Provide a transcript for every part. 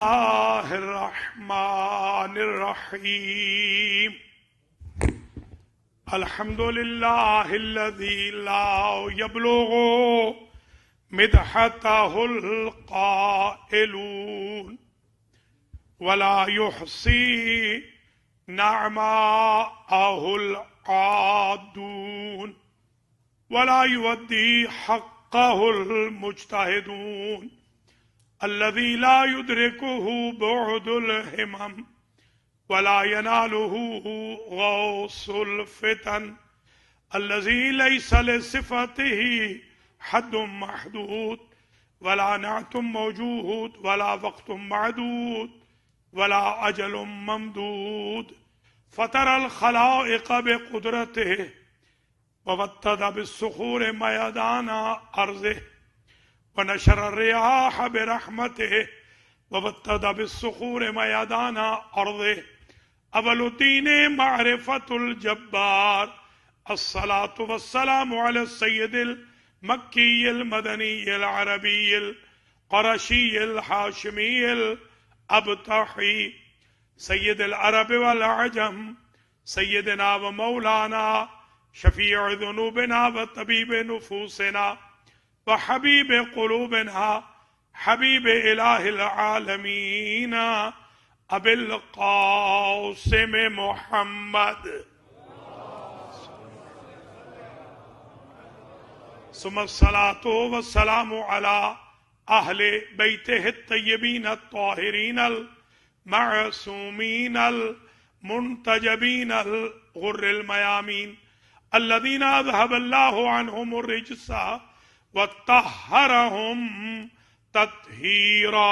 الله الرحمن الرحيم. الحمد لله الذي لا يبلغ مدحته القائلون ولا يحصي نعماءه العادون ولا يودي حقه المجتهدون الذي لا يدركه بعد الهمم ولا يناله غوص الفتن الذي ليس لصفته حد محدود ولا نعت موجود ولا وقت معدود ولا أجل ممدود فطر الخلائق بقدرته ووتد بالصخور ميدان أرضه ونشر الرياح برحمته ووتد بالصخور ميدان أرضه أول الدين معرفة الجبار. الصلاة والسلام على السيد المكي المدني العربي القرشي الحاشمي الأبطحي سيد العرب والعجم سيدنا ومولانا شفيع ذنوبنا وطبيب نفوسنا وحبيب قلوبنا حبيب إله العالمين أبي القاسم محمد ثم الصلاة والسلام على أهل بيته الطيبين الطاهرين المعصومين المنتجبين الغر الميامين الذين أذهب الله عنهم الرجس وطهرهم تطهيرا.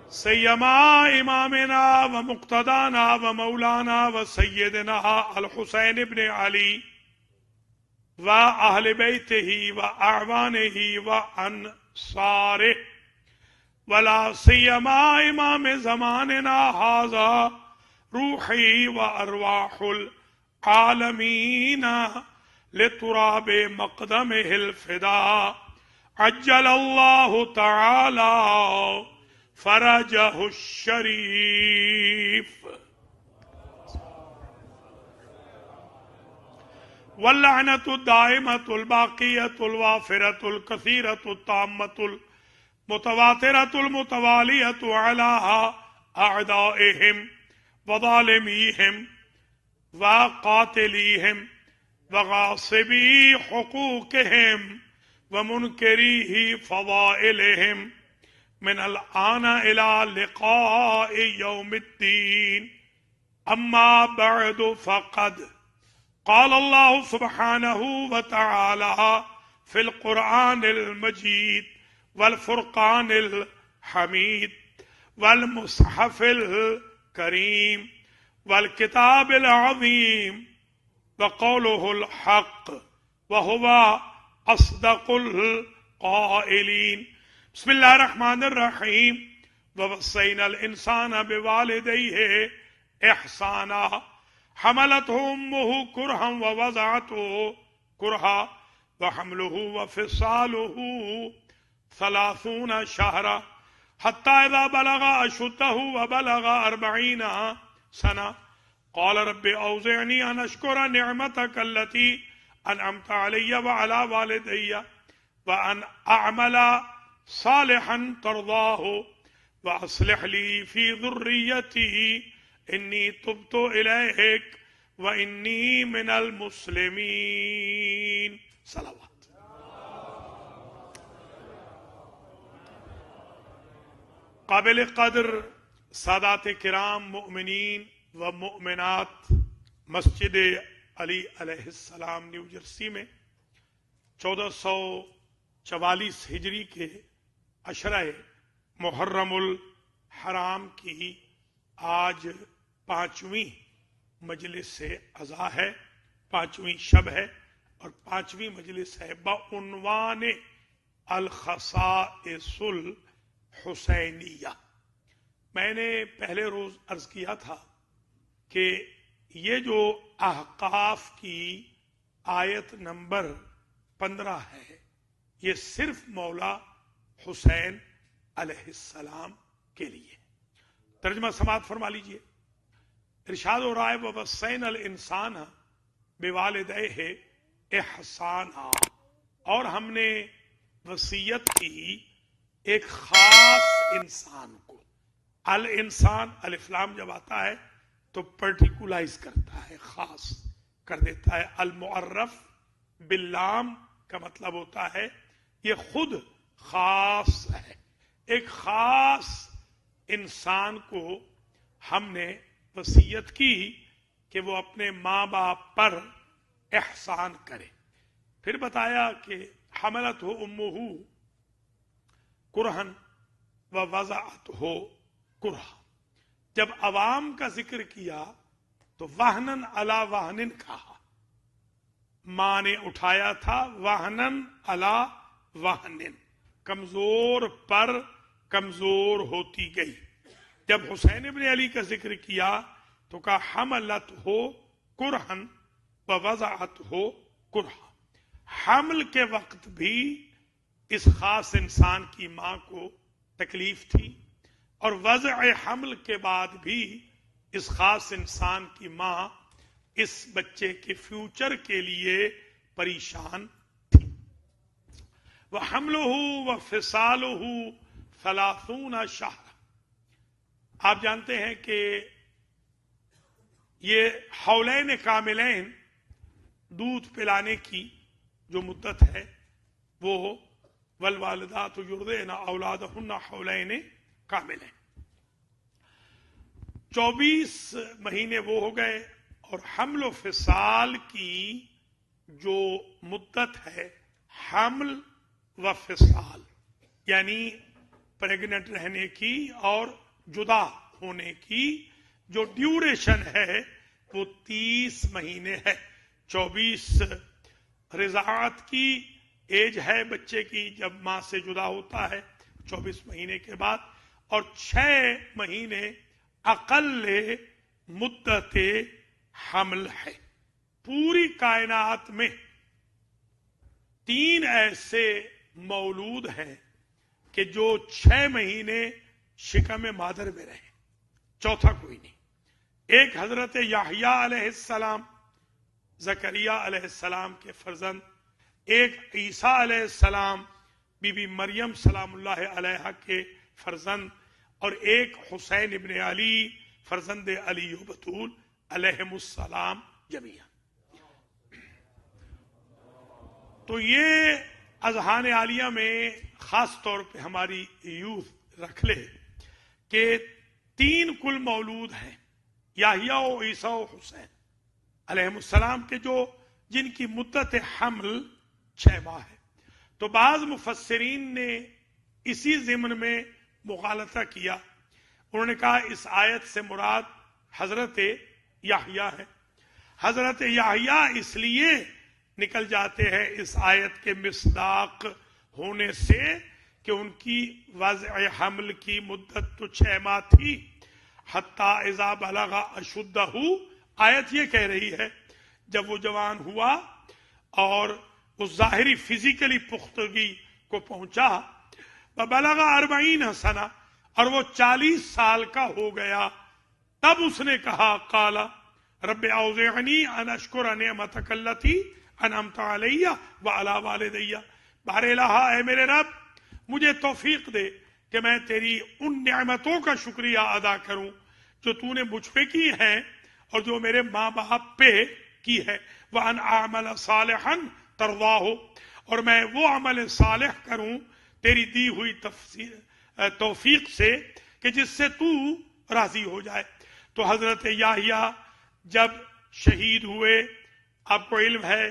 سيما إمامنا ومقتدانا ومولانا وسيدنا الحسين بن علي وأهل بيته وأعوانه وأنصاره ولا سيما إمام زماننا هذا روحي وأرواح العالمين لتراب مقدمه الفداء عجل الله تعالى فرجه الشريف. واللعنة الدائمة الباقية الوافرة الكثيرة التامة المتواترة المتوالية على أعدائهم وظالميهم وقاتليهم وغاصبي حقوقهم ومنكري فضائلهم من الآن إلى لقاء يوم الدين. أما بعد فقد قال الله سبحانه وتعالى في القرآن المجيد والفرقان الحميد والمصحف الكريم والكتاب العظيم وقوله الحق وهو أصدق القائلين. بسم الله الرحمن الرحيم. ووصينا الإنسان بوالديه إحسانا حملته أمه كرها ووضعته كرها وحمله وفصاله 30 شهرا حتى إذا بلغ أشده وبلغ 40 سنة قال رب أوزعني أن أشكر نعمتك التي أنعمت علي وعلى والدي وأن أعمل صالحا ترضاه وأصلح لي في ذريتي إني تبت إليك وإني من المسلمين. صلوات. قابل قدر سادات کرام مؤمنین و مؤمنات، مسجد علی علیہ السلام نیو جرسی میں 1444 ہجری کے عشرہ محرم الحرام کی آج 5ویں مجلس سے عزا ہے، 5ویں شب ہے اور 5ویں مجلس ہے بعنوان الخصائص الحسینیہ. میں نے پہلے روز عرض کیا تھا کہ یہ جو احقاف کی آیت نمبر 15 ہے، یہ صرف مولا حسین علیہ السلام کے لیے. ترجمہ سماعت فرما لیجئے. ارشاد ہو رہا ہے وَوَصَّيْنَا الْإِنسَانَ بِوَالِدَيْهِ إِحْسَانًا، اور ہم نے وصیت کی ایک خاص انسان کو. الانسان الف لام جب آتا ہے تو پرٹیکولائز کرتا ہے، خاص کر دیتا ہے. المعرف باللام کا مطلب ہوتا ہے یہ خود خاص ہے. ایک خاص انسان کو ہم نے وصیت کی کہ وہ اپنے ماں باپ پر احسان کرے. پھر بتایا کہ حملت ہو امہ کرہن و وضعت ہو کرہ. جب عوام کا ذکر کیا تو وہنن علی وہنن کہا. ماں نے اٹھایا تھا وہنن علی وہنن، کمزور پر کمزور ہوتی گئی. جب حسین ابن علی کا ذکر کیا تو کہا حملت ہو کرہن و وضعت ہو کرہ. حمل کے وقت بھی اس خاص انسان کی ماں کو تکلیف تھی، اور وضع حمل کے بعد بھی اس خاص انسان کی ماں اس بچے کے فیوچر کے لیے پریشان تھی. وَحَمْلُهُ وَفِصَالُهُ 30 شہر. آپ جانتے ہیں کہ یہ حولین کاملین دودھ پلانے کی جو مدت ہے وہ والوالدات یرضعن اولادہن حولین کاملین، 24 مہینے وہ ہو گئے. اور حمل و فصال کی جو مدت ہے، حمل و فصال یعنی پریگننٹ رہنے کی اور جدا ہونے کی جو ڈیوریشن ہے وہ 30 مہینے ہے. 24 رضاعت کی ایج ہے بچے کی جب ماں سے جدا ہوتا ہے 24 مہینے کے بعد، اور 6 مہینے اقل مدت حمل ہے. پوری کائنات میں 3 ایسے مولود ہیں کہ جو 6 مہینے شکم مادر میں رہے، چوتھا کوئی نہیں. ایک حضرت یحییٰ علیہ السلام، زکریا علیہ السلام کے فرزند، ایک عیسیٰ علیہ السلام بی بی مریم سلام اللہ علیہا کے فرزند، اور ایک حسین ابن علی فرزند علی و بطول علیہم السلام جمیعا. تو یہ اذہان عالیہ میں خاص طور پہ ہماری یوتھ رکھ لے کہ 3 کل مولود ہیں، یحییٰ و عیسیٰ و حسین علیہم السلام کے جن کی مدت حمل 6 ماہ ہے. تو بعض مفسرین نے اسی ضمن میں مغالطہ کیا. انہوں نے کہا اس آیت سے مراد حضرت یحییٰ ہے. حضرت یحییٰ اس لیے نکل جاتے ہیں اس آیت کے مصداق ہونے سے کہ ان کی وضع حمل کی مدت تو 6 ماہ تھی. حتیٰ اذا بلغ اشدہ، آیت یہ کہہ رہی ہے جب وہ جوان ہوا اور اس ظاہری فزیکلی پختگی کو پہنچا، بلغ 40 سنہ، اور وہ 40 سال کا ہو گیا، تب اس نے کہا قال رب اوزعنی ان اشکر نعمتک التی انعمت علی وعلی والدی. بار الہ، اے میرے رب مجھے توفیق دے کہ میں تیری ان نعمتوں کا شکریہ ادا کروں جو تو نے مجھ پہ کی ہیں اور جو میرے ماں باپ پہ کی ہے. وان اعمل صالحا ترضاہ، اور میں وہ عمل صالح کروں تیری دی ہوئی توفیق سے کہ جس سے تو راضی ہو جائے. تو حضرت یحییٰ جب شہید ہوئے، آپ کو علم ہے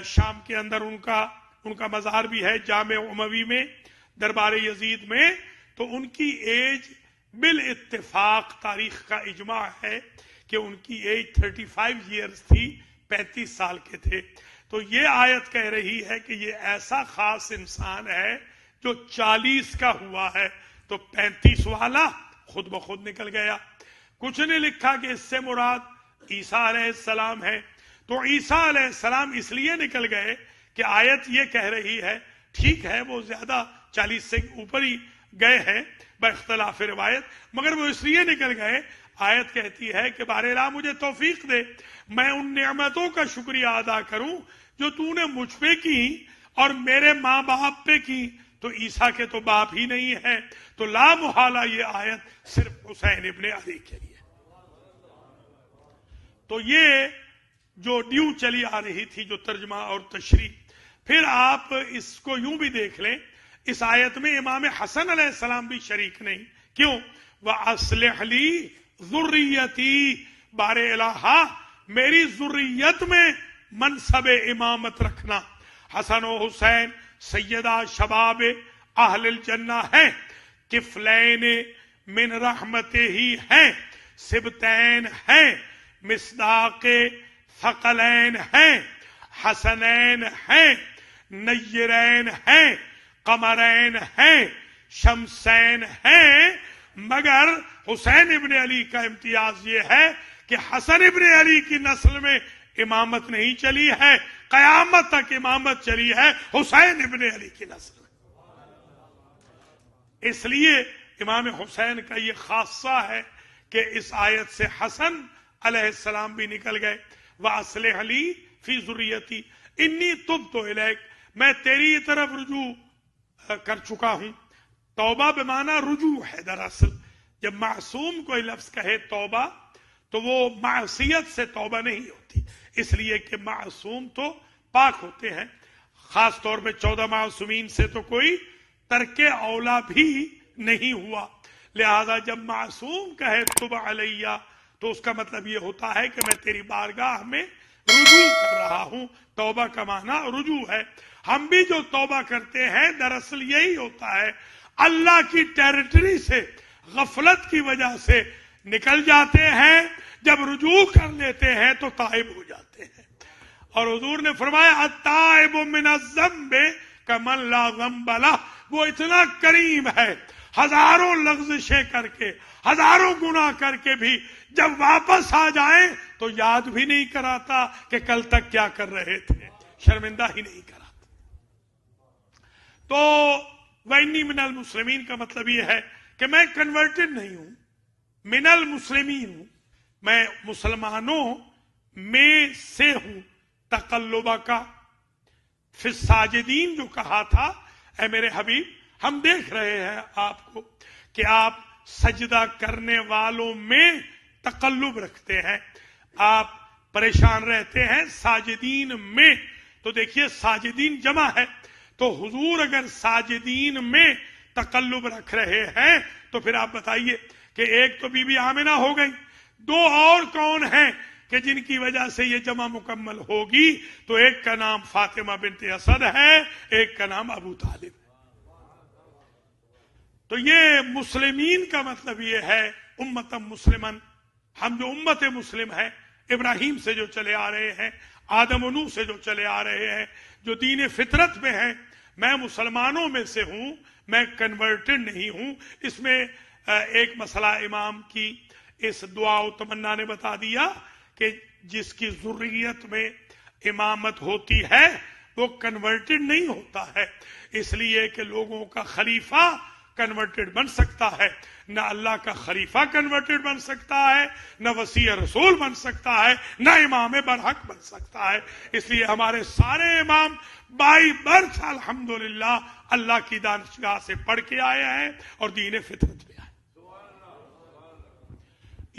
شام کے اندر ان کا مزار بھی ہے جامع اموی میں دربار یزید میں. تو ان کی ایج بالاتفاق تاریخ کا اجماع ہے کہ ان کی ایج 35 ایئرز تھی، 35 سال کے تھے. تو یہ آیت کہہ رہی ہے کہ یہ ایسا خاص انسان ہے جو 40 کا ہوا ہے، تو 35 والا خود بخود نکل گیا. کچھ نے لکھا کہ اس سے مراد عیسیٰ علیہ السلام ہے. تو عیسیٰ علیہ السلام اس لیے نکل گئے کہ آیت یہ کہہ رہی ہے ٹھیک ہے وہ زیادہ 40 سے اوپر ہی گئے ہیں باختلاف روایت، مگر وہ اس لیے نکل گئے، آیت کہتی ہے کہ بار الہ مجھے توفیق دے میں ان نعمتوں کا شکریہ ادا کروں جو تو نے مجھ پہ کی اور میرے ماں باپ پہ کی، تو عیسیٰ کے تو باپ ہی نہیں ہے، تو لا محالہ یہ آیت صرف حسین ابن علی کے لیے۔ تو یہ جو ڈیو چلی آ رہی تھی جو ترجمہ اور تشریح، پھر آپ اس کو یوں بھی دیکھ لیں، اس آیت میں امام حسن علیہ السلام بھی شریک نہیں، کیوں؟ وَأَصْلِحْ لِي ذُرِّيَّتِي، بار الہ میری ذریت میں منصب امامت رکھنا۔ حسن و حسین سیدہ شباب اہل الجنہ ہیں، کفلین من رحمت ہی ہیں، سبتین ہیں، مصداق ثقلین ہیں، حسنین ہیں، نیرین ہیں، قمرین ہیں، شمسین ہیں، مگر حسین ابن علی کا امتیاز یہ ہے کہ حسن ابن علی کی نسل میں امامت نہیں چلی ہے، قیامت تک امامت چلی ہے حسین ابن علی کی نسل میں۔ اس لیے امام حسین کا یہ خاصہ ہے کہ اس آیت سے حسن علیہ السلام بھی نکل گئے۔ وَأَصْلِحْ لِي فِي ذُرِّيَّتِي إِنِّي تُبْتُ إِلَيْكَ، میں تیری طرف رجوع کر چکا ہوں۔ توبہ بمعنی رجوع ہے، دراصل جب معصوم کوئی لفظ کہے توبہ تو وہ معصیت سے توبہ نہیں ہوتی، اس لیے کہ معصوم تو پاک ہوتے ہیں، خاص طور پہ 14 معصومین سے تو کوئی ترک اولا بھی نہیں ہوا، لہذا جب معصوم کہے تب علیہ تو اس کا مطلب یہ ہوتا ہے کہ میں تیری بارگاہ میں رجوع کر رہا ہوں۔ توبہ کا معنی رجوع ہے۔ ہم بھی جو توبہ کرتے ہیں دراصل یہی ہوتا ہے، اللہ کی ٹیریٹری سے غفلت کی وجہ سے نکل جاتے ہیں، جب رجوع کر لیتے ہیں تو تائب ہو جاتے ہیں۔ اور حضور نے فرمایا التائب من الذنب کمن لا ذنب لہ، وہ اتنا کریم ہے، ہزاروں لغزشیں کر کے ہزاروں گناہ کر کے بھی جب واپس آ جائیں تو یاد بھی نہیں کراتا کہ کل تک کیا کر رہے تھے، شرمندہ ہی نہیں کراتا۔ تو وَإِنِّي مِنَ الْمُسْلِمِينَ کا مطلب یہ ہے کہ میں کنورٹڈ نہیں ہوں، من المسلمین ہوں، میں مسلمانوں میں سے ہوں۔ تقلبہ کا فی الساجدین جو کہا تھا، اے میرے حبیب ہم دیکھ رہے ہیں آپ کو کہ آپ سجدہ کرنے والوں میں تقلب رکھتے ہیں، آپ پریشان رہتے ہیں ساجدین میں، تو دیکھیے ساجدین جمع ہے، تو حضور اگر ساجدین میں تقلب رکھ رہے ہیں تو پھر آپ بتائیے کہ ایک تو بی بی آمنہ ہو گئی، دو اور کون ہیں کہ جن کی وجہ سے یہ جمع مکمل ہوگی؟ تو ایک کا نام فاطمہ بنت اسد ہے، ایک کا نام ابو طالب۔ تو یہ مسلمین کا مطلب یہ ہے امت مسلمن، ہم جو امت مسلم ہے، ابراہیم سے جو چلے آ رہے ہیں، آدم و نوح سے جو چلے آ رہے ہیں، جو دین فطرت میں ہیں، میں مسلمانوں میں سے ہوں، میں کنورٹڈ نہیں ہوں۔ اس میں ایک مسئلہ امام کی اس دعا و تمنا نے بتا دیا کہ جس کی ذریت میں امامت ہوتی ہے وہ کنورٹڈ نہیں ہوتا ہے، اس لیے کہ لوگوں کا خلیفہ کنورٹڈ بن سکتا ہے، نہ اللہ کا خلیفہ کنورٹڈ بن سکتا ہے، نہ وسیع رسول بن سکتا ہے، نہ امام برحق بن سکتا ہے۔ اس لیے ہمارے سارے امام بائی برتھ الحمدللہ اللہ کی دانشگاہ سے پڑھ کے آئے ہیں اور دین فطرت میں آئے۔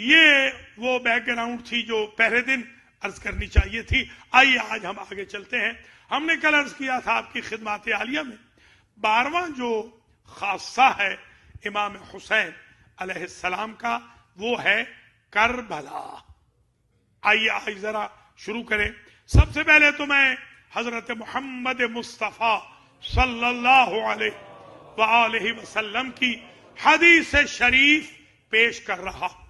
یہ وہ بیک گراؤنڈ تھی جو پہلے دن عرض کرنی چاہیے تھی۔ آئیے آج ہم آگے چلتے ہیں۔ ہم نے کل عرض کیا تھا آپ کی خدمات عالیہ میں 12واں جو خاصہ ہے امام حسین علیہ السلام کا، وہ ہے کربلا۔ آئیے ذرا شروع کریں۔ سب سے پہلے تو میں حضرت محمد مصطفیٰ صلی اللہ علیہ وآلہ وسلم کی حدیث شریف پیش کر رہا ہوں،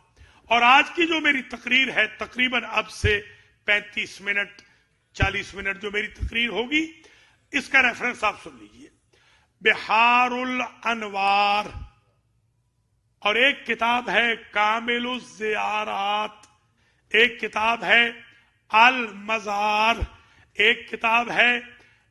اور آج کی جو میری تقریر ہے تقریباً اب سے 35 منٹ 40 منٹ جو میری تقریر ہوگی، اس کا ریفرنس آپ سن لیجئے۔ بحار الانوار، اور ایک کتاب ہے کامل الزیارات، ایک کتاب ہے المزار، ایک کتاب ہے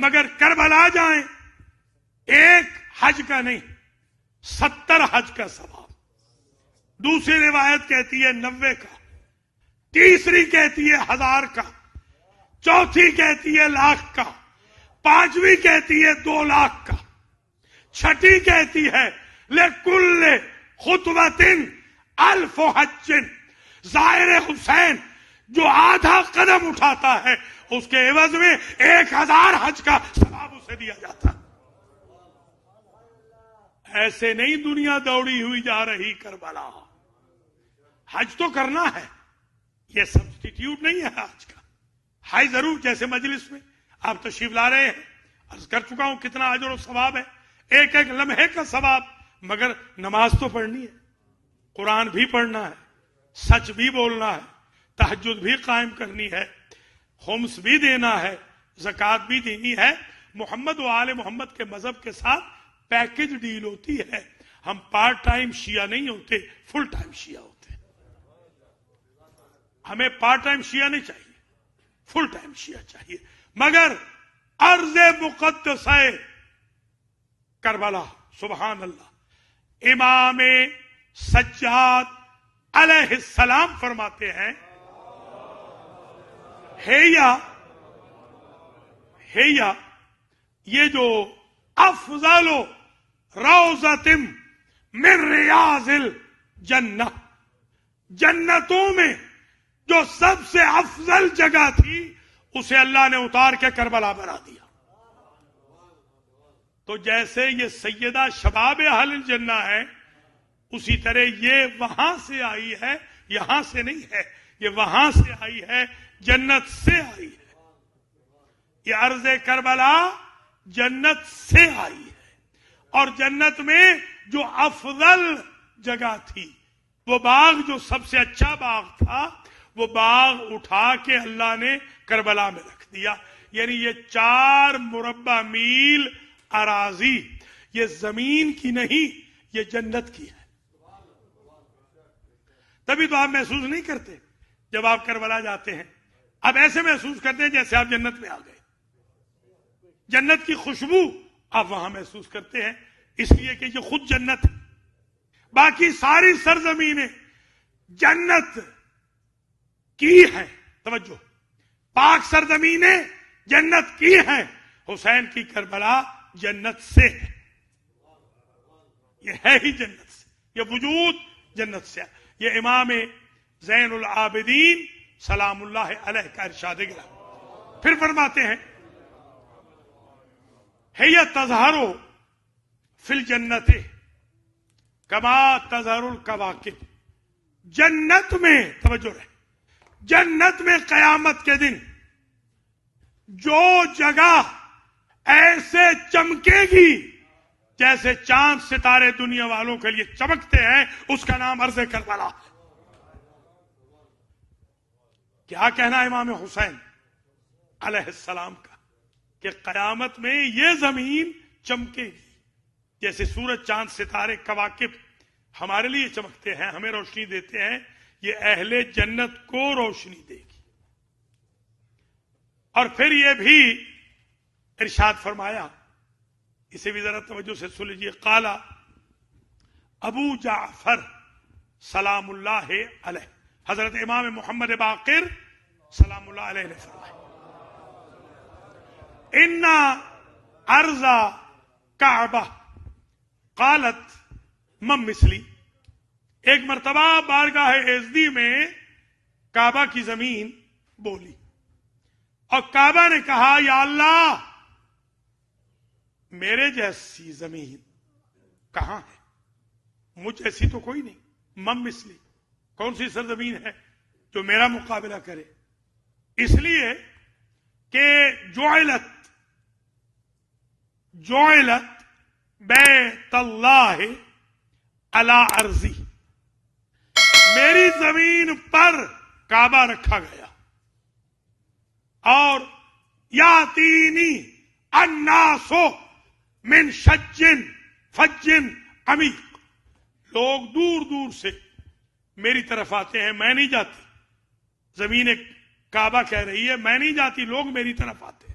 مگر کربلا جائیں، ایک حج کا نہیں 70 حج کا ثواب. دوسری روایت کہتی ہے 90 کا، تیسری کہتی ہے 1000 کا، چوتھی کہتی ہے 1,00,000 کا، پانچویں کہتی ہے 2,00,000 کا، چھٹی کہتی ہے لِكُلِّ خُطْوَةٍ أَلْفُ حَجٍّ. زائر حسین جو آدھا قدم اٹھاتا ہے اس کے عوض میں 1000 حج کا ثواب اسے دیا جاتا. ایسے نہیں دنیا دوڑی ہوئی جا رہی کربلا. حج تو کرنا ہے، یہ سبسٹیٹیوٹ نہیں ہے حج کا. حج ضرور، جیسے مجلس میں آپ تشریف لا رہے ہیں، عرض کر چکا ہوں کتنا اجر و ثواب ہے، ایک ایک لمحے کا ثواب. مگر نماز تو پڑھنی ہے، قرآن بھی پڑھنا ہے، سچ بھی بولنا ہے، تہجد بھی قائم کرنی ہے، خمس بھی دینا ہے، زکوٰۃ بھی دینی ہے. محمد و آل محمد کے مذہب کے ساتھ پیکج ڈیل ہوتی ہے. ہم پارٹ ٹائم شیعہ نہیں ہوتے، فل ٹائم شیعہ ہوتے ہیں. ہمیں پارٹ ٹائم شیعہ نہیں چاہیے، فل ٹائم شیعہ چاہیے. مگر ارض مقدس ہے کربلا، سبحان اللہ. امام سجاد علیہ السلام فرماتے ہیں، ہیا یہ جو افضل روضۃ من ریاض الجنہ، جنتوں میں جو سب سے افضل جگہ تھی اسے اللہ نے اتار کے کربلا بنا دیا. تو جیسے یہ سیدہ شباب اہل الجنہ ہے، اسی طرح یہ وہاں سے آئی ہے، یہاں سے نہیں ہے. یہ وہاں سے آئی ہے، جنت سے آئی ہے. یہ عرض کربلا جنت سے آئی ہے. اور جنت میں جو افضل جگہ تھی، وہ باغ جو سب سے اچھا باغ تھا، وہ باغ اٹھا کے اللہ نے کربلا میں رکھ دیا. یعنی یہ 4 مربع میل اراضی یہ زمین کی نہیں، یہ جنت کی ہے. تبھی تو آپ محسوس نہیں کرتے جب آپ کربلا جاتے ہیں. اب ایسے محسوس کرتے ہیں جیسے آپ جنت میں آ گئے. جنت کی خوشبو آپ وہاں محسوس کرتے ہیں، اس لیے کہ یہ خود جنت ہے. باقی ساری سرزمینیں جنت کی ہیں. توجہ، پاک سرزمینیں جنت کی ہیں. حسین کی کربلا جنت سے ہے. یہ ہے ہی جنت سے، یہ وجود جنت سے. یہ امام زین العابدین سلام اللہ علیہ کا ارشاد گرامی. پھر فرماتے ہیں، ہی تظہر فی الجنت کما تظہر الکواکب. جنت میں، توجہ رہے، جنت میں قیامت کے دن جو جگہ ایسے چمکے گی جیسے چاند ستارے دنیا والوں کے لیے چمکتے ہیں، اس کا نام عرض کربلا ہے. کیا کہنا امام حسین علیہ السلام کا کہ قیامت میں یہ زمین چمکے گی جیسے سورج چاند ستارے کواکب ہمارے لیے چمکتے ہیں، ہمیں روشنی دیتے ہیں. یہ اہل جنت کو روشنی دے گی. اور پھر یہ بھی ارشاد فرمایا، اسے بھی ذرا توجہ سے سن لیجیے. قال ابو جعفر سلام اللہ علیہ، حضرت امام محمد باقر سلام اللہ علیہ نے فرمایا، ان ارض کعبہ قالت من مثلی. ایک مرتبہ بارگاہ ایزدی میں کعبہ کی زمین بولی، اور کعبہ نے کہا، یا اللہ میرے جیسی زمین کہاں ہے؟ مجھ ایسی تو کوئی نہیں. من مثلی، کون سی سرزمین ہے جو میرا مقابلہ کرے؟ اس لیے کہ جعلت بیت اللہ علی ارضی، میری زمین پر کعبہ رکھا گیا. اور یاتینی الناس من شج فج عمیق، لوگ دور دور سے میری طرف آتے ہیں، میں نہیں جاتی. زمین کعبہ کہہ رہی ہے میں نہیں جاتی، لوگ میری طرف آتے ہیں.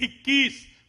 21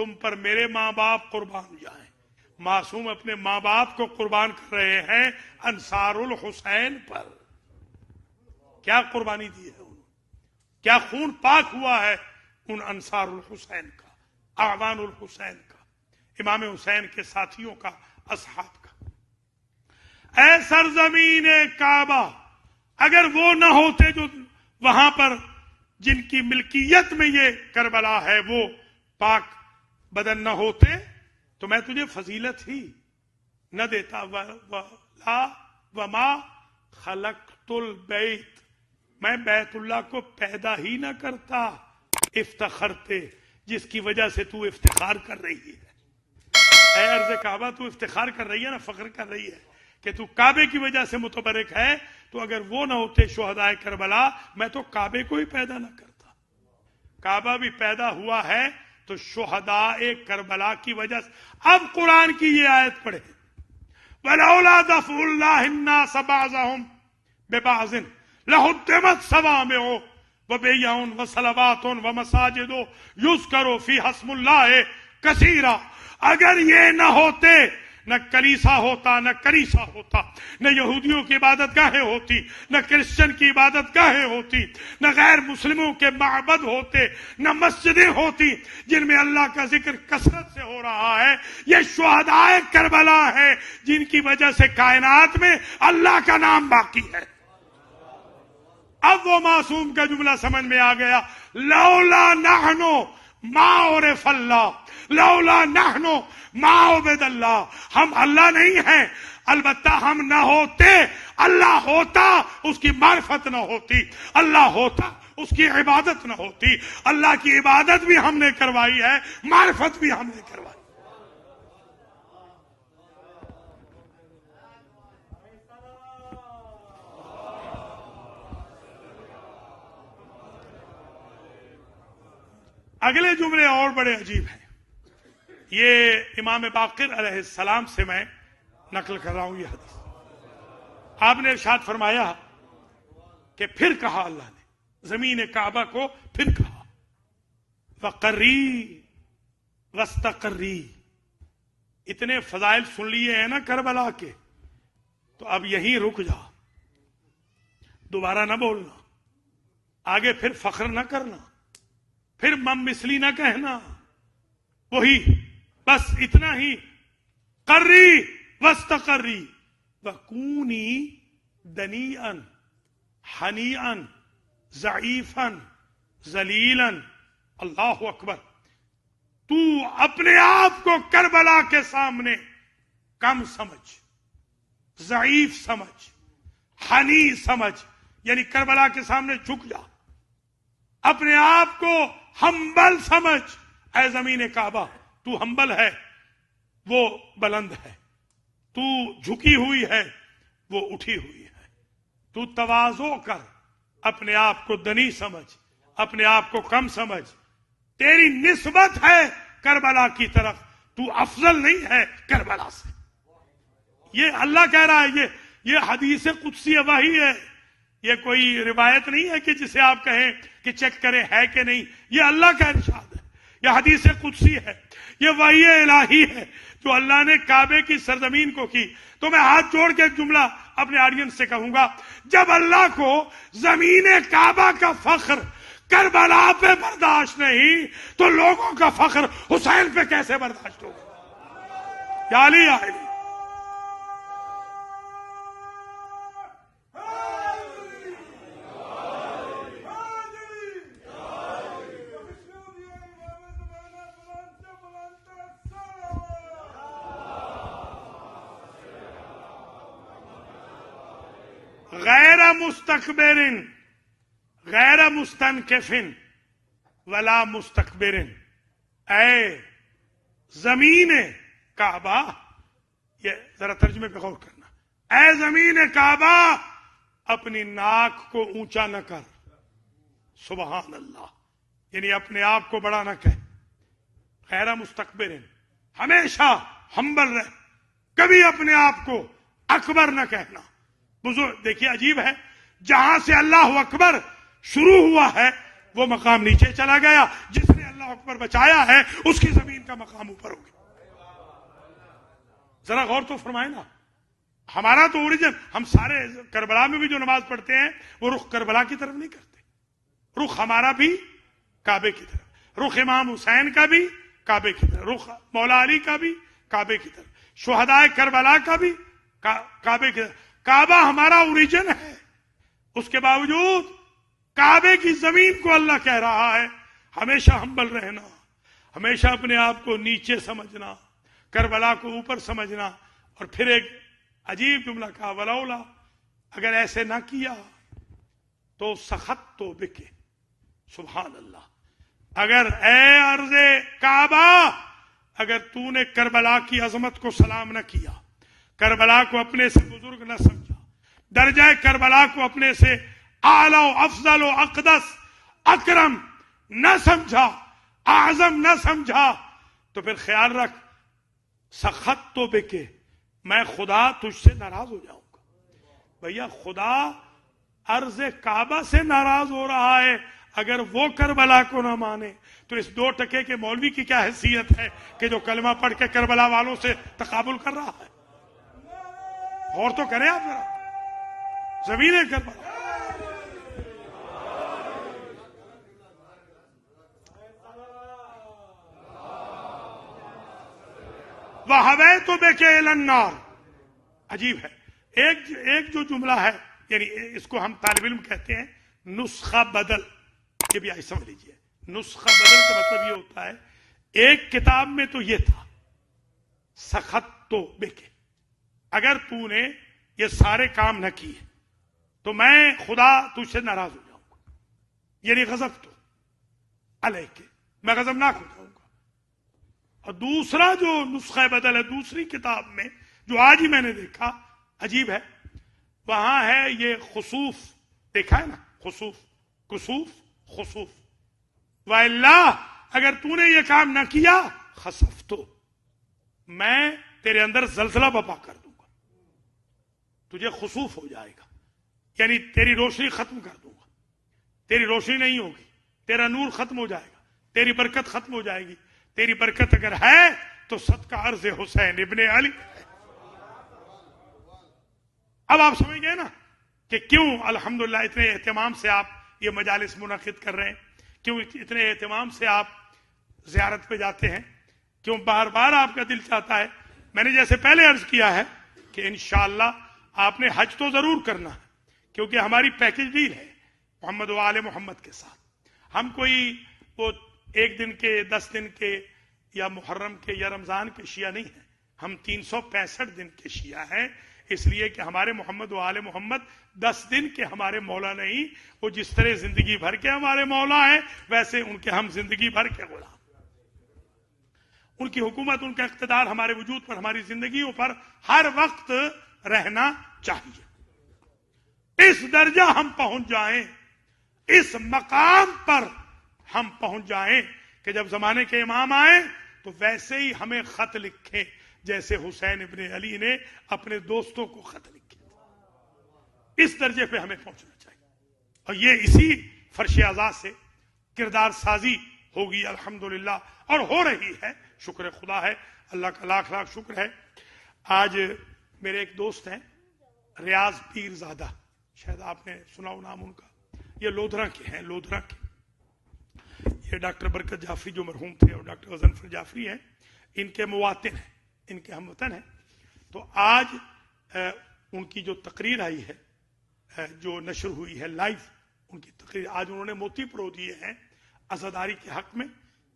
تم پر میرے ماں باپ قربان جائیں. معصوم اپنے ماں باپ کو قربان کر رہے ہیں انصار الحسین پر. کیا قربانی دی ہے انہوں نے, کیا خون پاک ہوا ہے ان انصار الحسین کا, اعوان الحسین کا, امام حسین کے ساتھیوں کا, اصحاب کا. اے سرزمین کعبہ, اگر وہ نہ ہوتے جو وہاں پر جن کی ملکیت میں یہ کربلا ہے وہ پاک بدن نہ ہوتے تو میں تجھے فضیلت ہی نہ دیتا. وما خلقت البیت, میں بیت اللہ کو پیدا ہی نہ کرتا. افتخرتے, جس کی وجہ سے تو افتخار کر رہی ہے. اے ارض کعبہ, تو افتخار کر رہی ہے نا, فخر کر رہی ہے کہ تو کعبے کی وجہ سے متبرک ہے. تو اگر وہ نہ ہوتے شہدائے کربلا, میں تو کعبے کو ہی پیدا نہ کرتا. کعبہ بھی پیدا ہوا ہے تو شہدائے کربلا کی وجہ سے. اب قرآن کی یہ آیت پڑھے, وَلَوْلَا دَفْعُ اللَّهِ النَّاسَ بَعْضَهُمْ بِبَعْضٍ لَهُدِّمَتْ صَوَامِعُ وَبِيَعٌ وَصَلَوَاتٌ وَمَسَاجِدُ يُذْكَرُ فِيهَا اسْمُ اللَّهِ كَثِيرًا. اگر یہ نہ ہوتے, نہ کلیسا ہوتا, نہ کلیسا ہوتا, نہ یہودیوں کی عبادت گاہیں ہوتی, نہ کرسچن کی عبادت گاہیں ہوتی, نہ غیر مسلموں کے معبد ہوتے, نہ مسجدیں ہوتی جن میں اللہ کا ذکر کثرت سے ہو رہا ہے. یہ شہدائے کربلا ہے جن کی وجہ سے کائنات میں اللہ کا نام باقی ہے. اب وہ معصوم کا جملہ سمجھ میں آ گیا, لولا نحنو ما عرف اللہ, لولا نحنو ما عبد اللہ. ہم اللہ نہیں ہیں, البتہ ہم نہ ہوتے, اللہ ہوتا اس کی معرفت نہ ہوتی, اللہ ہوتا اس کی عبادت نہ ہوتی. اللہ کی عبادت بھی ہم نے کروائی ہے, معرفت بھی ہم نے کروائی. اگلے جملے اور بڑے عجیب ہیں. یہ امام باقر علیہ السلام سے میں نقل کر رہا ہوں یہ حدیث. آپ نے ارشاد فرمایا کہ پھر کہا اللہ نے زمین کعبہ کو, پھر کہا وقری واستقری. اتنے فضائل سن لیے ہیں نا کربلا کے, تو اب یہیں رک جا, دوبارہ نہ بولنا, آگے پھر فخر نہ کرنا, پھر مم مثلی نہ کہنا, وہی بس اتنا ہی. قری واستقری وکونی دنیئا حنیئا ضعیفا ذلیلا. اللہ اکبر. تو اپنے آپ کو کربلا کے سامنے کم سمجھ, ضعیف سمجھ, حنی سمجھ, یعنی کربلا کے سامنے جھک جا. اپنے آپ کو ہمبل سمجھ. اے زمین کعبہ, تو ہمبل ہے, وہ بلند ہے. تو جھکی ہوئی ہے, وہ اٹھی ہوئی ہے. تو تواضع کر, اپنے آپ کو دنی سمجھ, اپنے آپ کو کم سمجھ. تیری نسبت ہے کربلا کی طرف, تو افضل نہیں ہے کربلا سے. یہ اللہ کہہ رہا ہے, یہ حدیث قدسی وحی ہے. یہ کوئی روایت نہیں ہے کہ جسے آپ کہیں کہ چیک کریں ہے کہ نہیں. یہ اللہ کا ارشاد ہے, یہ حدیث قدسی ہے, یہ وحی الہی ہے جو اللہ نے کعبے کی سرزمین کو کی. تو میں ہاتھ جوڑ کے جملہ اپنے آڈینس سے کہوں گا, جب اللہ کو زمین کعبہ کا فخر کربلا پہ برداشت نہیں تو لوگوں کا فخر حسین پہ کیسے برداشت ہوگا؟ یا علی یا علی. غیر مستکبر غیر مستنکف ولا مستکبر. اے زمین کعبہ, یہ ذرا ترجمے پہ غور کرنا. اے زمین کعبہ, اپنی ناک کو اونچا نہ کر. سبحان اللہ. یعنی اپنے آپ کو بڑا نہ کہہ. غیر مستکبر, ہمیشہ ہمبل رہ, کبھی اپنے آپ کو اکبر نہ کہنا. بزرگ دیکھیے عجیب ہے, جہاں سے اللہ اکبر شروع ہوا ہے وہ مقام نیچے چلا گیا. جس نے اللہ اللہ اکبر بچایا ہے اس کی زمین کا مقام اوپر ہوگی. ذرا غور تو فرمائے نا. ہمارا تو اوریجن، ہم سارے کربلا میں بھی جو نماز پڑھتے ہیں وہ رخ کربلا کی طرف نہیں کرتے. رخ ہمارا بھی کعبے کی طرف، رخ امام حسین کا بھی کعبے کی طرف، رخ مولا علی کا بھی کعبے کی طرف، شہدائے کربلا کا بھی کعبے کی طرف. کعبہ ہمارا اوریجن ہے. اس کے باوجود کعبے کی زمین کو اللہ کہہ رہا ہے ہمیشہ ہمبل رہنا، ہمیشہ اپنے آپ کو نیچے سمجھنا، کربلا کو اوپر سمجھنا. اور پھر ایک عجیب جملہ کہا، ولولا، اگر ایسے نہ کیا تو سخت تو بکے. سبحان اللہ. اگر اے عرض کعبہ، اگر تو نے کربلا کی عظمت کو سلام نہ کیا، کربلا کو اپنے سے بزرگ نہ سمجھا، درجہ کربلا کو اپنے سے اعلی و افضل و اقدس اکرم نہ سمجھا، اعظم نہ سمجھا، تو پھر خیال رکھ سخت تو بکے، میں خدا تجھ سے ناراض ہو جاؤں گا. بھیا خدا عرض کعبہ سے ناراض ہو رہا ہے. اگر وہ کربلا کو نہ مانے تو اس 2 ٹکے کے مولوی کی کیا حیثیت ہے کہ جو کلمہ پڑھ کے کربلا والوں سے تقابل کر رہا ہے. اور تو کریں آپ ذرا. زمین کربلا، وَهَوَيْتُ بِكَ إِلَى النَّارِ. عجیب ہے. ایک جو جملہ ہے، یعنی اس کو ہم طالب علم کہتے ہیں نسخہ بدل. یہ بھی آئی سمجھ لیجیے. نسخہ بدل کا مطلب یہ ہوتا ہے ایک کتاب میں تو یہ تھا سخت تو بکے، اگر تو نے یہ سارے کام نہ کیے تو میں خدا تجھ سے ناراض ہو جاؤں گا، یعنی غضب تو علیہ، میں غضبناک ہو جاؤں گا. اور دوسرا جو نسخہ بدل ہے دوسری کتاب میں، جو آج ہی میں نے دیکھا، عجیب ہے، وہاں ہے یہ خسوف. دیکھا ہے نا، خسوف، کسوف، خسوف. وَإِلَّا، اگر تو نے یہ کام نہ کیا، خسفت، میں تیرے اندر زلزلہ بپا کر دوں گا، تجھے خسوف ہو جائے گا، یعنی تیری روشنی ختم کر دوں گا، تیری روشنی نہیں ہوگی، تیرا نور ختم ہو جائے گا، تیری برکت ختم ہو جائے گی. تیری برکت اگر ہے تو صدقہ عرض حسین ابن علی. اب آپ سمجھ گئے نا کہ کیوں الحمدللہ اتنے اہتمام سے آپ یہ مجالس منعقد کر رہے ہیں، کیوں اتنے اہتمام سے آپ زیارت پہ جاتے ہیں، کیوں بار بار آپ کا دل چاہتا ہے. میں نے جیسے پہلے عرض کیا ہے کہ انشاءاللہ آپ نے حج تو ضرور کرنا ہے، کیونکہ ہماری پیکج ڈیل ہے محمد و آل محمد کے ساتھ. ہم کوئی وہ 1 دن کے 10 دن کے یا محرم کے یا رمضان کے شیعہ نہیں ہیں، ہم 365 دن کے شیعہ ہیں. اس لیے کہ ہمارے محمد و آل محمد 10 دن کے ہمارے مولا نہیں، وہ جس طرح زندگی بھر کے ہمارے مولا ہیں ویسے ان کے ہم زندگی بھر کے غلام. ان کی حکومت، ان کا اقتدار ہمارے وجود پر، ہماری زندگیوں پر ہر وقت رہنا چاہیے. اس درجہ ہم پہنچ جائیں، اس مقام پر ہم پہنچ جائیں کہ جب زمانے کے امام آئیں تو ویسے ہی ہمیں خط لکھیں جیسے حسین ابن علی نے اپنے دوستوں کو خط لکھے. اس درجے پہ ہمیں پہنچنا چاہیے. اور یہ اسی فرش اعزاز سے کردار سازی ہوگی الحمدللہ، اور ہو رہی ہے. شکر خدا ہے، اللہ کا لاکھ لاکھ شکر ہے. آج میرے ایک دوست ہیں ریاض پیر زادہ، شاید آپ نے سنا ہو نام ان کا. یہ لودھرا کے ہیں، لودھرا کے. یہ ڈاکٹر برکت جعفری جو مرحوم تھے اور ڈاکٹر غضنفر جعفری ہیں، ان کے مواطن ہیں، ان کے ہم وطن ہیں. تو آج ان کی جو تقریر آئی ہے، جو نشر ہوئی ہے لائیو، ان کی تقریر آج انہوں نے موتی پرو دیے ہیں عزاداری کے حق میں،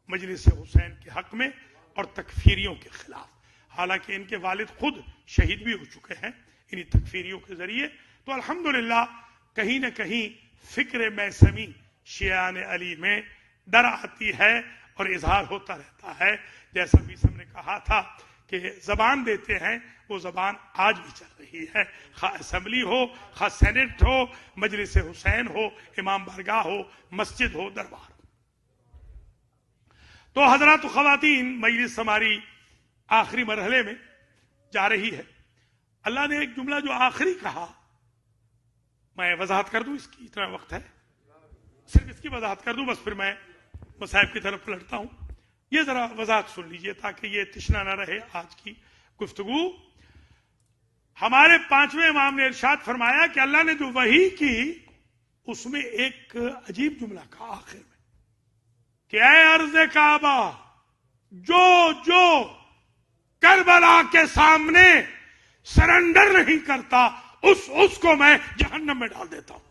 مجلس حسین کے حق میں اور تکفیریوں کے خلاف. حالانکہ ان کے والد خود شہید بھی ہو چکے ہیں انہی تکفیریوں کے ذریعے. تو الحمدللہ کہیں نہ کہیں فکر میثمی شیعان علی میں در آتی ہے اور اظہار ہوتا رہتا ہے. جیسا بھی ہم نے کہا تھا کہ زبان دیتے ہیں، وہ زبان آج بھی چل رہی ہے، خواہ اسمبلی ہو، خواہ سینٹ ہو، مجلس حسین ہو، امام بارگاہ ہو، مسجد ہو، دربار ہو. تو حضرات و خواتین، مجلس ہماری آخری مرحلے میں جا رہی ہے. اللہ نے ایک جملہ جو آخری کہا، میں وضاحت کر دوں اس کی، اتنا وقت ہے، صرف اس کی وضاحت کر دوں بس، پھر میں مصاحب کی طرف پلٹتا ہوں. یہ ذرا وضاحت سن لیجئے تاکہ یہ تشنا نہ رہے آج کی گفتگو. ہمارے 5ویں امام نے ارشاد فرمایا کہ اللہ نے جو وحی کی اس میں ایک عجیب جملہ کہا آخر میں کہ اے ارض کعبہ جو کربلا کے سامنے سرنڈر نہیں کرتا اس کو میں جہنم میں ڈال دیتا ہوں.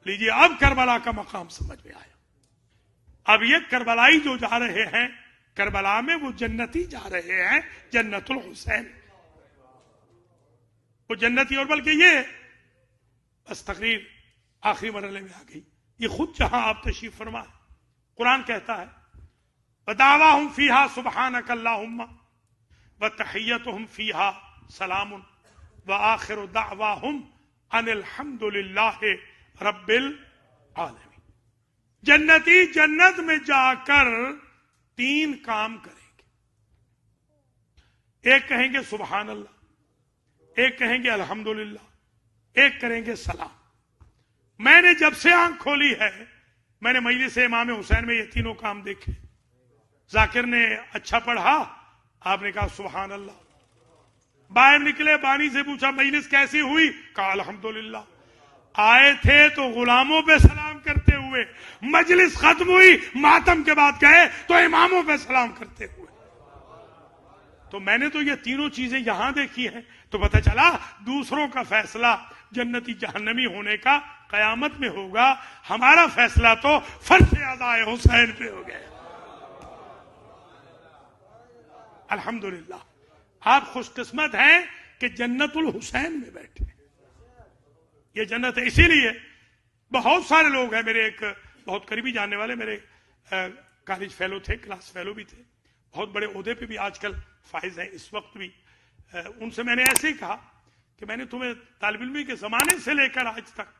لیجیے اب کربلا کا مقام سمجھ میں آیا. اب یہ کربلائی جو جا رہے ہیں کربلا میں وہ جنتی جا رہے ہیں جنت الحسین. وہ جنتی اور بلکہ یہ بس تقریر آخری مرحلے میں آ گئی. یہ خود جہاں آپ تشریف فرما ہے قرآن کہتا ہے وَدَعْوَاهُمْ فِيهَا سُبْحَانَكَ اللَّهُمَّ وَتَحِيَّتُهُمْ فِيهَا سَلَامٌ وَآخِرُ دَعْوَاهُمْ أَنِ الْحَمْدُ لِلَّهِ رَبِّ الْعَالَمِينَ. جنتی جنت میں جا کر 3 کام کریں گے. ایک کہیں گے سبحان اللہ, ایک کہیں گے الحمدللہ, ایک کریں گے سلام. میں نے جب سے آنکھ کھولی ہے میں نے مجلس امام حسین میں یہ تینوں کام دیکھے. ذاکر نے اچھا پڑھا, آپ نے کہا سبحان اللہ. باہر نکلے بانی سے پوچھا مجلس کیسی ہوئی, کہا الحمدللہ. آئے تھے تو غلاموں پہ سلام کرتے ہوئے, مجلس ختم ہوئی ماتم کے بعد گئے تو اماموں پہ سلام کرتے ہوئے. تو میں نے تو یہ تینوں چیزیں یہاں دیکھی ہیں تو پتہ چلا دوسروں کا فیصلہ جنتی جہنمی ہونے کا قیامت میں ہوگا, ہمارا فیصلہ تو فرش عزائے حسین پہ ہو گیا. الحمدللہ آپ خوش قسمت ہیں کہ جنت الحسین میں بیٹھے. یہ جنت ہے. اسی لیے بہت سارے لوگ ہیں, میرے ایک بہت قریبی جاننے والے میرے کالج فیلو تھے, کلاس فیلو بھی تھے, بہت بڑے عہدے پہ بھی آج کل فائز ہیں اس وقت بھی. ان سے میں نے ایسے ہی کہا کہ میں نے تمہیں طالب علمی کے زمانے سے لے کر آج تک,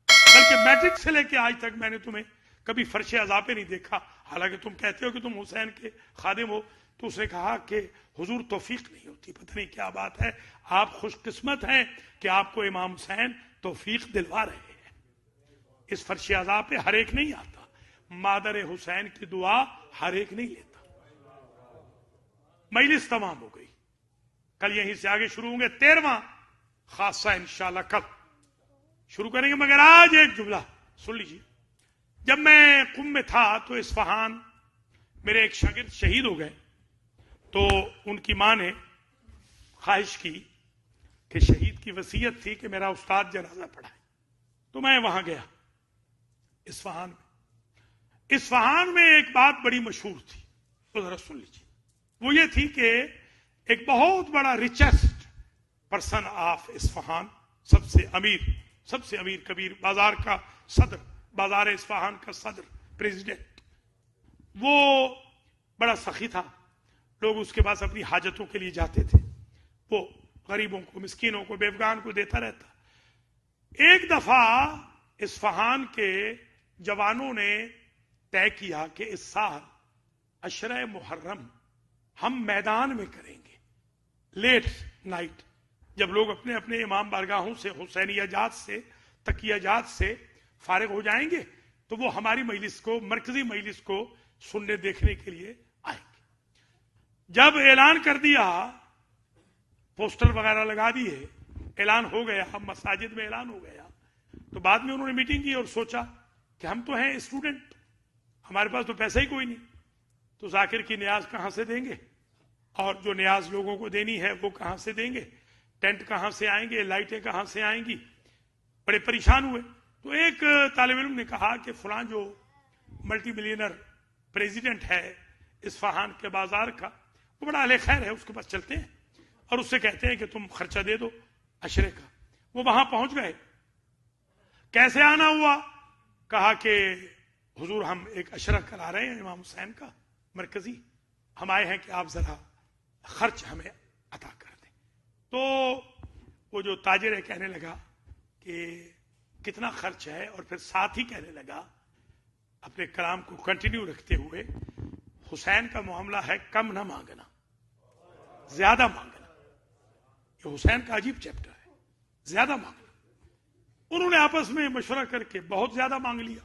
بلکہ میٹرک سے لے کے آج تک میں نے تمہیں کبھی فرش عزا پہ نہیں دیکھا, حالانکہ تم کہتے ہو کہ تم حسین کے خادم ہو. تو اس نے کہا کہ حضور توفیق نہیں ہوتی, پتہ نہیں کیا بات ہے. آپ خوش قسمت ہیں کہ آپ کو امام حسین توفیق دلوا رہے ہیں. اس فرش عزا پہ ہر ایک نہیں آتا, مادر حسین کی دعا ہر ایک نہیں لیتا. مجلس تمام ہو گئی, کل یہیں سے آگے شروع ہوں گے. 13واں خاصہ انشاءاللہ کل شروع کریں گے, مگر آج ایک جملہ سن لیجیے. جب میں قم میں تھا تو اصفہان میرے ایک شاگرد شہید ہو گئے, تو ان کی ماں نے خواہش کی کہ شہید کی وصیت تھی کہ میرا استاد جنازہ پڑھائے. تو میں وہاں گیا اصفہان میں. اصفہان میں ایک بات بڑی مشہور تھی, تو ذرا سن لیجیے. وہ یہ تھی کہ ایک بہت بڑا ریچسٹ پرسن آف اصفہان, سب سے امیر کبیر بازار کا صدر, بازار اصفہان کا صدر پریزیڈنٹ, وہ بڑا سخی تھا. لوگ اس کے پاس اپنی حاجتوں کے لیے جاتے تھے, وہ غریبوں کو, مسکینوں کو, بیوگان کو دیتا رہتا. ایک دفعہ اصفہان کے جوانوں نے طے کیا کہ اس سال عشرہ محرم ہم میدان میں کریں گے, لیٹ نائٹ, جب لوگ اپنے اپنے امام بارگاہوں سے, حسینیہ جات سے, تقیہ جات سے فارغ ہو جائیں گے تو وہ ہماری مجلس کو, مرکزی مجلس کو سننے دیکھنے کے لیے آئیں گے. جب اعلان کر دیا, پوسٹر وغیرہ لگا دیے, اعلان ہو گیا, مساجد میں اعلان ہو گیا, تو بعد میں انہوں نے میٹنگ کی اور سوچا کہ ہم تو ہیں اسٹوڈنٹ, ہمارے پاس تو پیسہ ہی کوئی نہیں, تو ذاکر کی نیاز کہاں سے دیں گے, اور جو نیاز لوگوں کو دینی ہے وہ کہاں سے دیں گے, ٹینٹ کہاں سے آئیں گے, لائٹیں کہاں سے آئیں گی. بڑے پریشان ہوئے. تو ایک طالب علم نے کہا کہ فلاں جو ملٹی ملینر پریزیڈنٹ ہے اصفہان کے بازار کا, وہ بڑا اہل خیر ہے, اس کے پاس چلتے ہیں اور اس سے کہتے ہیں کہ تم خرچہ دے دو عشرے کا. وہ وہاں پہنچ گئے. کیسے آنا ہوا؟ کہا کہ حضور ہم ایک عشرہ کرا رہے ہیں امام حسین کا مرکزی, ہم آئے ہیں کہ آپ ذرا خرچ ہمیں عطا کر دیں. تو وہ جو تاجر ہے کہنے لگا کہ کتنا خرچ ہے, اور پھر ساتھ ہی کہنے لگا اپنے کلام کو کنٹینیو رکھتے ہوئے, حسین کا معاملہ ہے کم نہ مانگنا, زیادہ مانگنا. یہ حسین کا عجیب چیپٹر ہے, زیادہ مانگنا. انہوں نے آپس میں مشورہ کر کے بہت زیادہ مانگ لیا.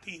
3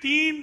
3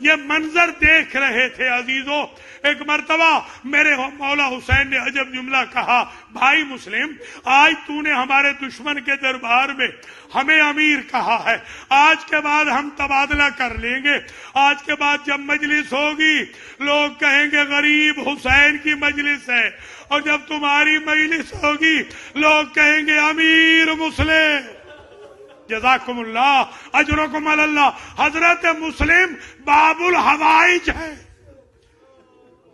یہ منظر دیکھ رہے تھے عزیزوں. ایک مرتبہ میرے مولا حسین نے عجب جملہ کہا, بھائی مسلم, آج تو نے ہمارے دشمن کے دربار میں ہمیں امیر کہا ہے, آج کے بعد ہم تبادلہ کر لیں گے. آج کے بعد جب مجلس ہوگی لوگ کہیں گے غریب حسین کی مجلس ہے, اور جب تمہاری مجلس ہوگی لوگ کہیں گے امیر مسلم. جزاکم اللہ, اجرکم اللہ. حضرت مسلم باب الحوائج ہے.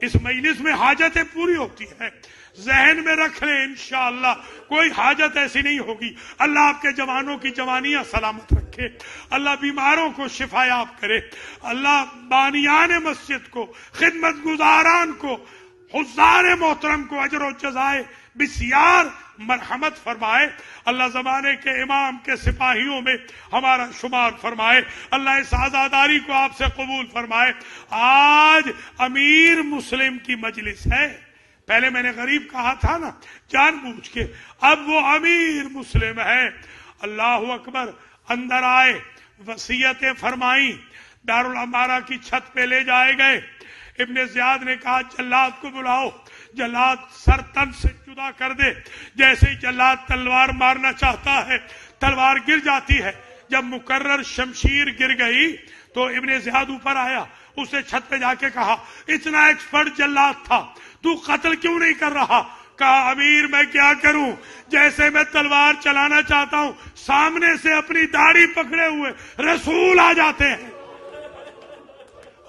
اس مجلس میں حاجتیں پوری ہوتی ہیں, ذہن میں رکھ لیں انشاءاللہ کوئی حاجت ایسی نہیں ہوگی. اللہ آپ کے جوانوں کی جوانیاں سلامت رکھے, اللہ بیماروں کو شفا یاب کرے, اللہ بانیان مسجد کو, خدمت گزاران کو, حضار محترم کو اجر و جزائے بسیار مرحمت فرمائے. اللہ زمانے کے امام کے سپاہیوں میں ہمارا شمار فرمائے. اللہ اس آزاداری کو آپ سے قبول فرمائے. آج امیر مسلم کی مجلس ہے. پہلے میں نے غریب کہا تھا نا جان بوجھ کے, اب وہ امیر مسلم ہے. اللہ اکبر. اندر آئے, وصیتیں فرمائیں, دارالامارہ کی چھت پہ لے جائے گئے. ابن زیاد نے کہا جلاد کو بلاؤ, جلاد سر تن سے جدا کر دے. جیسے ہی جلاد تلوار مارنا چاہتا ہے تلوار گر جاتی ہے. جب مقرر شمشیر گر گئی تو ابن زیاد اوپر آیا, اسے چھت پہ جا کے کہا اتنا ایکسپرٹ جلاد تھا تو قتل کیوں نہیں کر رہا؟ کہا امیر میں کیا کروں, جیسے میں تلوار چلانا چاہتا ہوں سامنے سے اپنی داڑھی پکڑے ہوئے رسول آ جاتے ہیں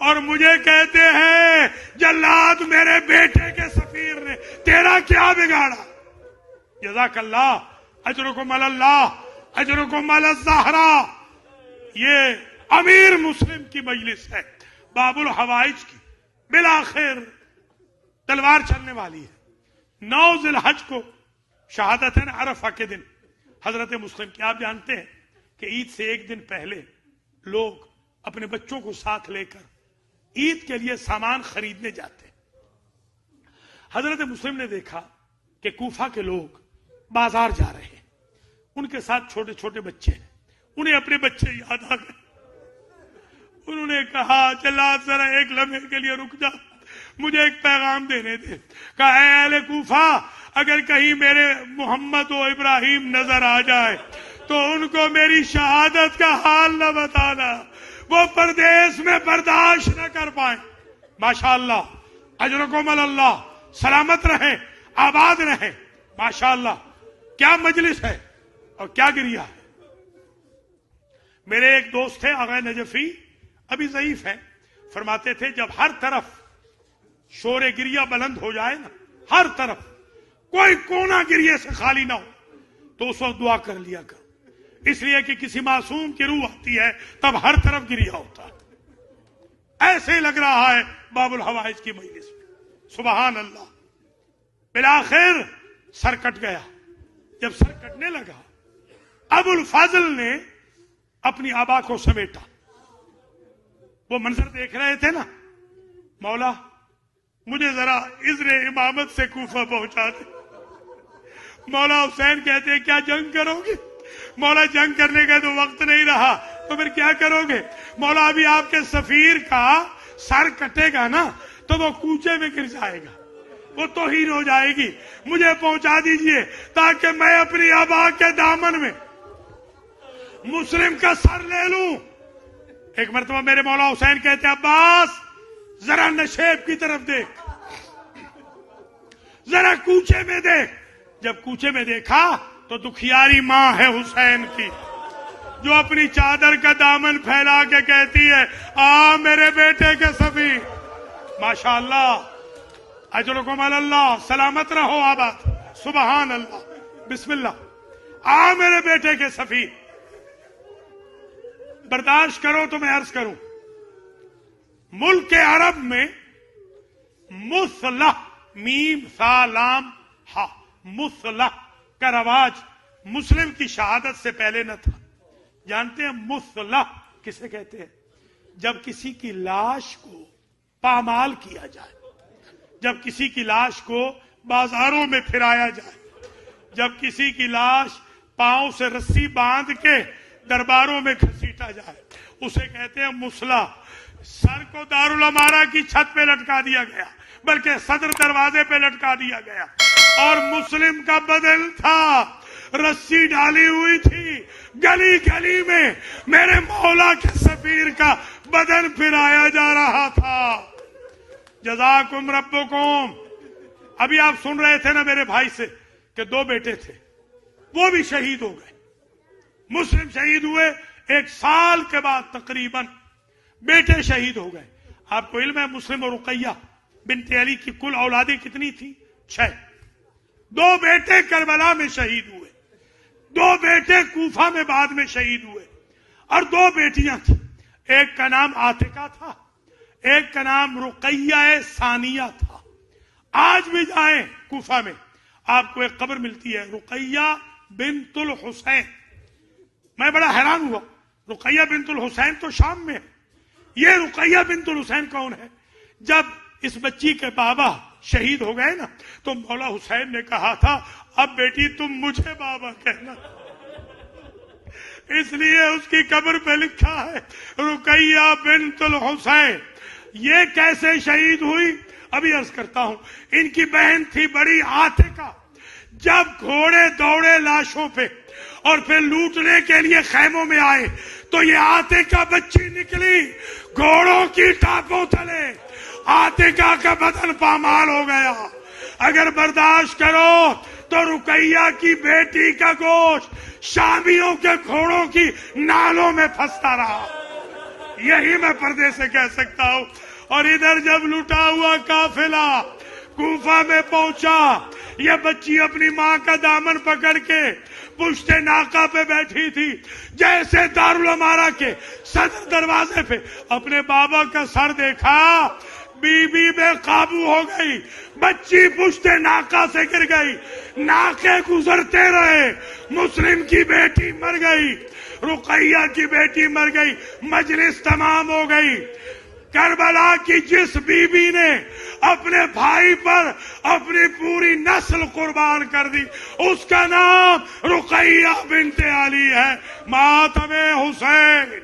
اور مجھے کہتے ہیں جلاد میرے بیٹے کے سفیر نے تیرا کیا بگاڑا. جزاک اللہ, اجرکم اللہ, اجرکم الزہرا. یہ امیر مسلم کی مجلس ہے, باب الحوائج کی. بالآخر تلوار چلنے والی ہے. 9 ذی الحج کو شہادتین عرفہ کے دن حضرت مسلم کی, آپ جانتے ہیں کہ عید سے ایک دن پہلے لوگ اپنے بچوں کو ساتھ لے کر عید کے لیے سامان خریدنے جاتے. حضرت مسلم نے دیکھا کہ کوفہ کے لوگ بازار جا رہے ہیں, ان کے ساتھ چھوٹے چھوٹے بچے ہیں. انہیں اپنے بچے یاد آ گئے. انہوں نے کہا جلاد ذرا ایک لمحے کے لیے رک جا, مجھے ایک پیغام دینے دے. کہا اے اہل کوفہ, اگر کہیں میرے محمد و ابراہیم نظر آ جائے تو ان کو میری شہادت کا حال نہ بتانا, وہ پردیس میں برداشت نہ کر پائیں. ماشاءاللہ, اجرکم اللہ. سلامت رہیں, آباد رہیں. ماشاءاللہ کیا مجلس ہے اور کیا گریہ ہے. میرے ایک دوست تھے آغا نجفی, ابھی ضعیف ہیں, فرماتے تھے جب ہر طرف شور گریہ بلند ہو جائے نا, ہر طرف کوئی کونا گریہ سے خالی نہ ہو, تو اس وقت دعا کر لیا کر, اس لیے کہ کسی معصوم کی روح آتی ہے تب ہر طرف گریہ ہوتا ہے. ایسے ہی لگ رہا ہے باب الحوائج کی مجلس میں. سبحان اللہ. بالآخر سر کٹ گیا. جب سر کٹنے لگا ابو الفضل نے اپنی آبا کو سمیٹا. وہ منظر دیکھ رہے تھے نا, مولا مجھے ذرا عذر امامت سے کوفہ پہنچا دے. مولا حسین کہتے ہیں کیا جنگ کرو گے؟ مولا جنگ کرنے کا تو وقت نہیں رہا, تو پھر کیا کرو گے؟ مولا ابھی آپ کے سفیر کا سر کٹے گا نا تو وہ کوچے میں گر جائے گا, وہ توہین ہو جائے گی, مجھے پہنچا دیجئے تاکہ میں اپنی آبا کے دامن میں مسلم کا سر لے لوں. ایک مرتبہ میرے مولا حسین کہتے ہیں عباس ذرا نشیب کی طرف دیکھ, ذرا کوچے میں دیکھ. جب کوچے میں دیکھا تو دکھیاری ماں ہے حسین کی, جو اپنی چادر کا دامن پھیلا کے کہتی ہے آ میرے بیٹے کے سفیر. ماشاءاللہ, اجرکم اللہ. سلامت رہو آباد. سبحان اللہ. بسم اللہ. آ میرے بیٹے کے سفیر. برداشت کرو تو میں عرض کروں, ملک عرب میں مصلح, میم سا لام ہا, مصلح کا رواج مسلم کی شہادت سے پہلے نہ تھا. جانتے ہیں مصلح کسے کہتے ہیں؟ جب کسی کی لاش کو پامال کیا جائے, جب کسی کی لاش کو بازاروں میں پھرایا جائے, جب کسی کی لاش پاؤں سے رسی باندھ کے درباروں میں گھسیٹا جائے, اسے کہتے ہیں مسلح. سر کو دارالامارہ کی چھت پہ لٹکا دیا گیا، بلکہ صدر دروازے پہ لٹکا دیا گیا، اور مسلم کا بدن تھا، رسی ڈالی ہوئی تھی، گلی گلی میں میرے مولا کے سفیر کا بدن پھرایا جا رہا تھا. جزاکم ربکم. ابھی آپ سن رہے تھے نا میرے بھائی سے کہ 2 بیٹے تھے، وہ بھی شہید ہو گئے. مسلم شہید ہوئے، 1 سال کے بعد تقریباً بیٹے شہید ہو گئے. آپ کو علم ہے مسلم اور رقیہ بنت علی کی کل اولادیں کتنی تھی؟ 6. 2 بیٹے کربلا میں شہید ہوئے، 2 بیٹے کوفہ میں بعد میں شہید ہوئے، اور 2 بیٹیاں تھیں. ایک کا نام عاتقہ تھا، ایک کا نام رقیہ ثانیہ تھا. آج بھی جائیں کوفہ میں آپ کو ایک قبر ملتی ہے، رقیہ بنت الحسین. میں بڑا حیران ہوا، رقیہ بنت الحسین تو شام میں ہے، یہ رقیہ بنت الحسین کون ہے؟ جب اس بچی کے بابا شہید ہو گئے نا تو مولا حسین نے کہا تھا اب بیٹی تم مجھے بابا کہنا، اس لیے اس کی قبر پہ لکھا ہے رقیہ بنت الحسین. یہ کیسے شہید ہوئی؟ ابھی عرض کرتا ہوں. ان کی بہن تھی بڑی عاتقہ. جب گھوڑے دوڑے لاشوں پہ اور پھر لوٹنے کے لیے خیموں میں آئے تو یہ عاتقہ بچی نکلی گھوڑوں کی ٹانگوں تلے. عاتقہ کا بدن پامال ہو گیا. اگر برداشت کرو تو رقیہ کی بیٹی کا گوشت شامیوں کے گھوڑوں کی نالوں میں پھنستا رہا. یہی میں پردے سے کہہ سکتا ہوں. اور ادھر جب لوٹا ہوا قافلہ کوفہ میں پہنچا، یہ بچی اپنی ماں کا دامن پکڑ کے پشت ناکہ پہ بیٹھی تھی. جیسے دارالامارہ کے صدر دروازے پہ اپنے بابا کا سر دیکھا، بی بی بے قابو ہو گئی. بچی پشت ناکہ سے گر گئی. ناکے گزرتے رہے، مسلم کی بیٹی مر گئی، رقیہ کی بیٹی مر گئی. مجلس تمام ہو گئی. کربلا کی جس بی بی نے اپنے بھائی پر اپنی پوری نسل قربان کر دی، اس کا نام رقیہ بنت علی ہے. ماتم حسین.